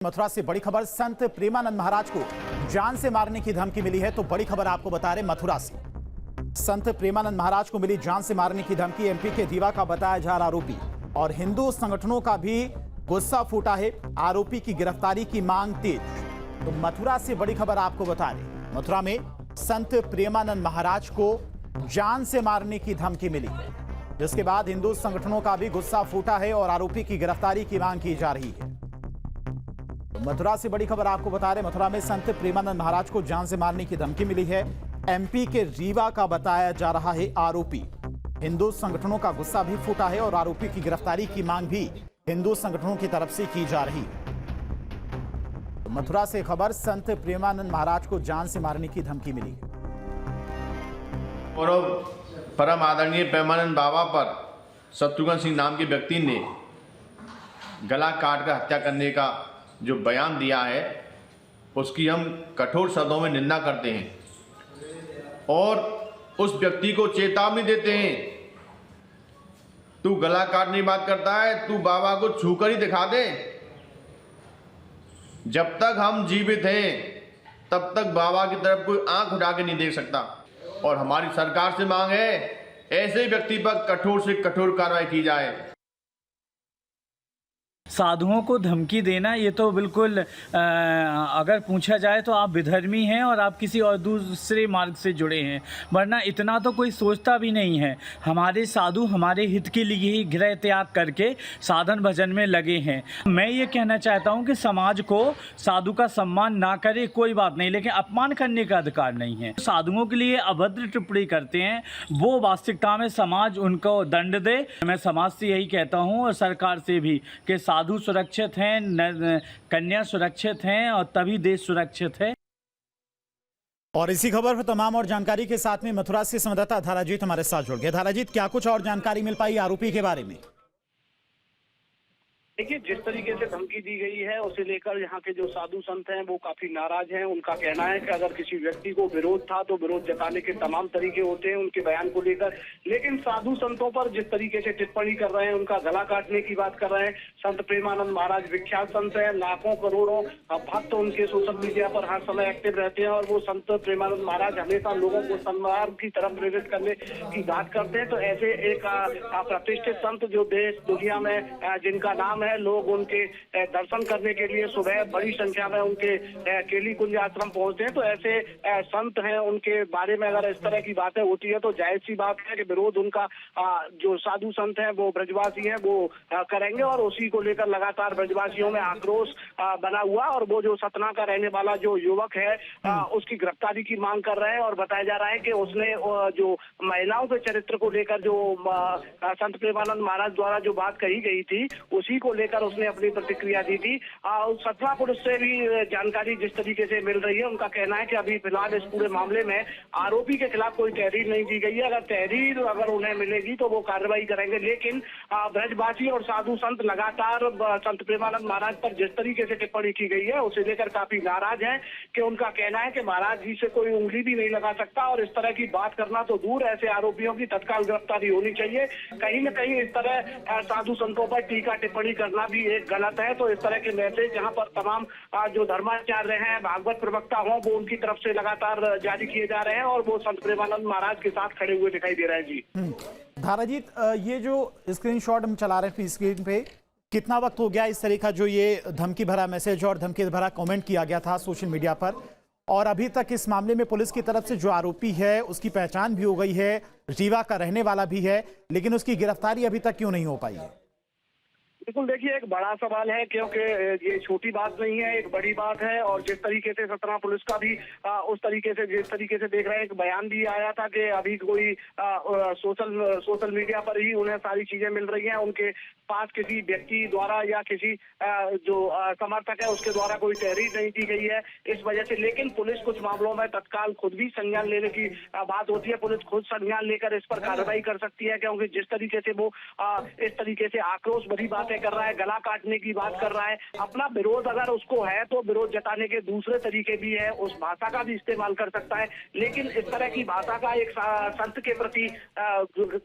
मथुरा से बड़ी खबर, संत प्रेमानंद महाराज को जान से मारने की धमकी मिली है। तो बड़ी खबर आपको बता रहे मथुरा से, संत प्रेमानंद महाराज को मिली जान से मारने की धमकी। एमपी के रीवा का बताया जा रहा आरोपी और हिंदू संगठनों का भी गुस्सा फूटा है। आरोपी की गिरफ्तारी की मांग तेज। तो मथुरा से बड़ी खबर आपको बता रहे, मथुरा में संत प्रेमानंद महाराज को जान से मारने की धमकी मिली, जिसके बाद हिंदू संगठनों का भी गुस्सा फूटा है और आरोपी की गिरफ्तारी की मांग की जा रही है। मथुरा से बड़ी खबर आपको बता रहे, मथुरा में संत प्रेमानंद महाराज को जान से मारने की धमकी मिली है। एमपी के रीवा का बताया जा रहा है आरोपी। हिंदू संगठनों का गुस्सा भी फूटा है और आरोपी की गिरफ्तारी की मांग भी हिंदू संगठनों की तरफ से की जा रही है। मथुरा से खबर, संत प्रेमानंद महाराज को जान से मारने की धमकी मिली है। और परम आदरणीय प्रेमानंद बाबा पर शत्रुघ्न सिंह नाम के व्यक्ति ने गला काट कर हत्या करने का जो बयान दिया है, उसकी हम कठोर शब्दों में निंदा करते हैं और उस व्यक्ति को चेतावनी देते हैं, तू गला काटने की बात करता है, तू बाबा को छूकर ही दिखा दे। जब तक हम जीवित हैं तब तक बाबा की तरफ कोई आंख उठा के नहीं देख सकता। और हमारी सरकार से मांग है, ऐसे व्यक्ति पर कठोर से कठोर कार्रवाई की जाए। साधुओं को धमकी देना, ये तो बिल्कुल अगर पूछा जाए तो आप विधर्मी हैं और आप किसी और दूसरे मार्ग से जुड़े हैं, वरना इतना तो कोई सोचता भी नहीं है। हमारे साधु हमारे हित के लिए ही गृह त्याग करके साधन भजन में लगे हैं। मैं ये कहना चाहता हूँ कि समाज को साधु का सम्मान ना करे कोई बात नहीं, लेकिन अपमान करने का अधिकार नहीं है। साधुओं के लिए अभद्र टिप्पणी करते हैं, वो वास्तविकता में समाज उनको दंड दे। मैं समाज से यही कहता हूँ और सरकार से भी कि साधु सुरक्षित हैं, कन्या सुरक्षित हैं और तभी देश सुरक्षित है। और इसी खबर पर तमाम और जानकारी के साथ में मथुरा से संवाददाता धाराजीत हमारे साथ जुड़ गए। धाराजीत, क्या कुछ और जानकारी मिल पाई आरोपी के बारे में? देखिए, जिस तरीके से धमकी दी गई है उसे लेकर यहाँ के जो साधु संत हैं वो काफी नाराज हैं। उनका कहना है कि अगर किसी व्यक्ति को विरोध था तो विरोध जताने के तमाम तरीके होते हैं उनके बयान को लेकर, लेकिन साधु संतों पर जिस तरीके से टिप्पणी कर रहे हैं, उनका गला काटने की बात कर रहे हैं। संत प्रेमानंद महाराज विख्यात संत हैं, लाखों करोड़ों भक्त उनके सोशल मीडिया पर हर समय एक्टिव रहते हैं और वो संत प्रेमानंद महाराज हमेशा लोगों को सन्मार्ग की तरफ प्रेरित करने की बात करते हैं। तो ऐसे एक प्रतिष्ठित संत जो देश दुनिया में जिनका नाम है, लोग उनके दर्शन करने के लिए सुबह बड़ी संख्या में उनके केली कुंज आश्रम पहुंचते हैं। तो ऐसे संत हैं, उनके बारे में अगर इस तरह की बातें होती है तो जायज सी बात है कि विरोध उनका जो साधु संत हैं वो ब्रजवासी हैं वो करेंगे। और उसी को लेकर लगातार ब्रजवासियों में आक्रोश बना हुआ और वो जो सतना का रहने वाला जो युवक है उसकी गिरफ्तारी की मांग कर रहे हैं। और बताया जा रहा है कि उसने जो महिलाओं के चरित्र को लेकर जो संत प्रेमानंद महाराज द्वारा जो बात कही गई थी उसी को लेकर उसने अपनी प्रतिक्रिया दी थी। सतना पुलिस से भी जानकारी जिस तरीके से मिल रही है, उनका कहना है कि अभी फिलहाल इस पूरे मामले में आरोपी के खिलाफ कोई तहरीर नहीं दी गई है। अगर तहरीर उन्हें मिलेगी तो वो कार्रवाई करेंगे। लेकिन ब्रजवासी और साधु संत लगातार संत प्रेमानंद महाराज पर जिस तरीके से टिप्पणी की गई है उसे लेकर काफी नाराज है कि उनका कहना है कि महाराज जी से कोई उंगली भी नहीं लगा सकता और इस तरह की बात करना तो दूर, ऐसे आरोपियों की तत्काल गिरफ्तारी होनी चाहिए। कहीं न कहीं इस तरह साधु संतों पर टीका टिप्पणी करना भी एक गलत है। तो इस तरह के मैसेज जहां पर तमाम जो धर्माचार्य हैं, भागवत प्रवक्ता हों, वो उनकी तरफ से लगातार जारी किए जा रहे हैं और वो संत प्रेमानंद महाराज के साथ खड़े हुए दिखाई दे रहे हैं। जी धाराजीत, ये जो स्क्रीनशॉट हम चला रहे थे स्क्रीन पे, कितना वक्त हो गया इस तरह का जो ये धमकी भरा मैसेज और धमकी भरा कमेंट किया गया था सोशल मीडिया पर, और अभी तक इस मामले में पुलिस की तरफ से जो आरोपी है उसकी पहचान भी हो गई है, रीवा का रहने वाला भी है, लेकिन उसकी गिरफ्तारी अभी तक क्यों नहीं हो पाई है? बिल्कुल, देखिए, एक बड़ा सवाल है क्योंकि ये छोटी बात नहीं है, एक बड़ी बात है। और जिस तरीके से सतना पुलिस का भी उस तरीके से जिस तरीके से देख रहे हैं, एक बयान भी आया था कि अभी कोई सोशल मीडिया पर ही उन्हें सारी चीजें मिल रही हैं, उनके पास किसी व्यक्ति द्वारा या किसी जो समर्थक है उसके द्वारा कोई तहरीर नहीं दी गई है इस वजह से। लेकिन पुलिस कुछ मामलों में तत्काल खुद भी संज्ञान लेने की बात होती है, पुलिस खुद संज्ञान लेकर इस पर कार्रवाई कर सकती है, क्योंकि जिस तरीके से वो इस तरीके से आक्रोश भरी बात बातें कर रहा है, गला काटने की बात कर रहा है। अपना विरोध अगर उसको है तो विरोध जताने के दूसरे तरीके भी है, उस भाषा का भी इस्तेमाल कर सकता है, लेकिन इस तरह की भाषा का एक संत के प्रति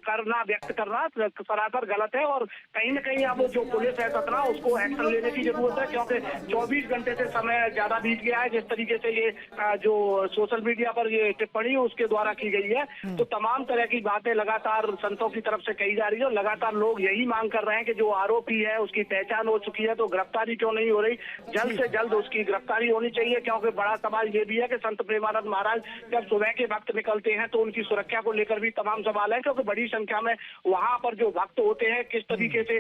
करना, व्यक्त करना सरासर गलत है। और कहीं न कहीं अब जो पुलिस है सतना, उसको एक्शन लेने की जरूरत है, क्योंकि 24 घंटे से समय ज्यादा बीत गया है। जिस तरीके से ये जो सोशल मीडिया पर ये टिप्पणी उसके द्वारा की गई है, तो तमाम तरह की बातें लगातार संतों की तरफ से कही जा रही है और लगातार लोग यही मांग कर रहे हैं कि जो आरोपी है उसकी पहचान हो चुकी है, तो गिरफ्तारी क्यों नहीं हो रही, जल्द से जल्द उसकी गिरफ्तारी होनी चाहिए। क्योंकि बड़ा सवाल ये भी है कि संत प्रेमानंद महाराज जब सुबह के वक्त निकलते हैं तो उनकी सुरक्षा को लेकर भी तमाम सवाल है, क्योंकि बड़ी संख्या में वहां पर जो भक्त होते हैं किस तरीके से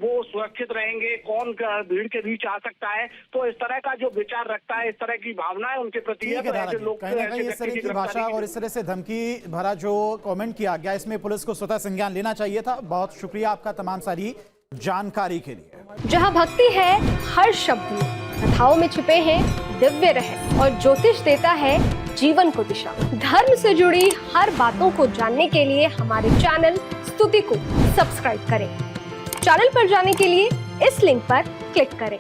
वो सुरक्षित रहेंगे, कौन भीड़ के बीच आ सकता है। तो इस तरह का जो विचार रखता है, इस तरह की भावना है उनके प्रति है, तो ऐसे लोग कहीं ना कहीं इस तरह की भाषा और इस तरह से धमकी भरा जो कमेंट किया गया, इसमें पुलिस को स्वतः संज्ञान लेना चाहिए था। बहुत शुक्रिया आपका तमाम सारी जानकारी के लिए। जहां भक्ति है हर शब्द में, कथाओं में छिपे हैं दिव्य रहस्य और ज्योतिष देता है जीवन को दिशा। धर्म से जुड़ी हर बातों को जानने के लिए हमारे चैनल स्तुति को सब्सक्राइब करें। चैनल पर जाने के लिए इस लिंक पर क्लिक करें।